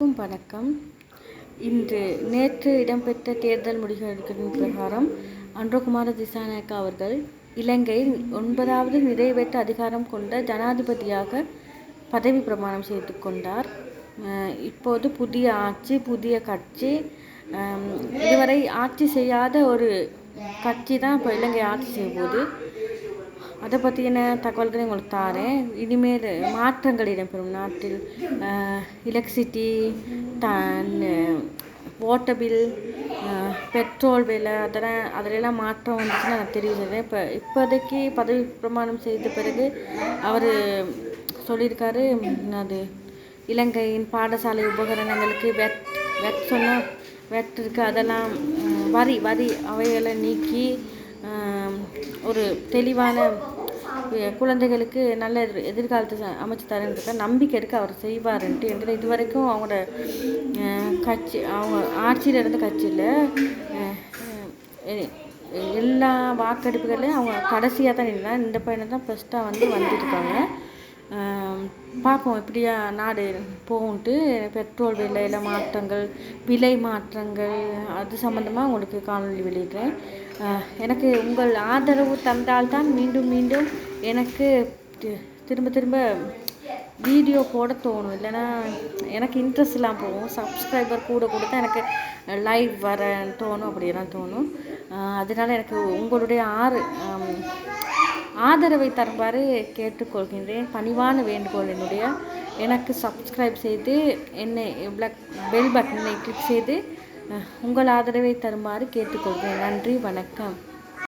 வணக்கம். நேற்று இடம்பெற்ற தேர்தல் முடிவுகளின் பிரகாரம் அன்றகுமார திசாநாயக்க அவர்கள் இலங்கையின் 9வது நிறைவேற்ற அதிகாரம் கொண்ட ஜனாதிபதியாக பதவி பிரமாணம் செய்து கொண்டார். இப்போது புதிய ஆட்சி, புதிய கட்சி, இதுவரை ஆட்சி செய்யாத ஒரு கட்சி தான் இப்போ இலங்கை ஆட்சி செய்யும்போது அதை பற்றின தகவல்களை உங்களுக்கு தாரேன். இனிமேல் மாற்றங்கள் இடம்பெறும். நாட்டில் எலக்ட்ரிசிட்டி, வாட்டர் பில், பெட்ரோல் விலை அதிலெல்லாம் மாற்றம் வந்துச்சுன்னா நான் தெரிவிக்கிறேன். இப்போதைக்கு பதவி பிரமாணம் செய்த பிறகு அவர் சொல்லியிருக்காரு, அது இலங்கையின் பாடசாலை உபகரணங்களுக்கு வெட் இருக்குது, அதெல்லாம் வரி அவைகளை நீக்கி ஒரு தெளிவான குழந்தைகளுக்கு நல்ல எதிர்காலத்தை அமைச்சு தரேன்னு நம்பிக்கை இருக்குது. அவர் செய்வாருன்ட்டு. என்கிட்ட இது வரைக்கும் அவங்களோட கட்சி, அவங்க ஆட்சியில் இருந்த கட்சியில் எல்லா வாக்கெடுப்புகளையும் அவங்க கடைசியாக தான் நின்றாங்க. இந்த பையனை தான் ஃபஸ்ட்டாக வந்துருக்காங்க. பார்ப்போம் எப்படியா நாடு போகும்ட்டு. பெட்ரோல் விலையில் மாற்றங்கள், விலை மாற்றங்கள், அது சம்மந்தமாக உங்களுக்கு காணொலி வெளியிடுறேன். எனக்கு உங்கள் ஆதரவு தந்தால்தான் மீண்டும் மீண்டும் எனக்கு திரும்ப வீடியோ போட தோணும். இல்லைன்னா எனக்கு இன்ட்ரெஸ்ட் இல்லாமல் போகும். சப்ஸ்கிரைபர் கூட தான் எனக்கு லைவ் வர தோணும், அப்படியெல்லாம் தோணும். அதனால் எனக்கு உங்களுடைய ஆதரவை தருமாறு கேட்டுக்கொள்கின்றேன். பணிவான வேண்டுகோள் என்னுடைய. எனக்கு சப்ஸ்கிரைப் செய்து பெல் பட்டனை கிளிக் செய்து உங்கள் ஆதரவை தருமாறு கேட்டுக்கொள்கிறேன். நன்றி, வணக்கம்.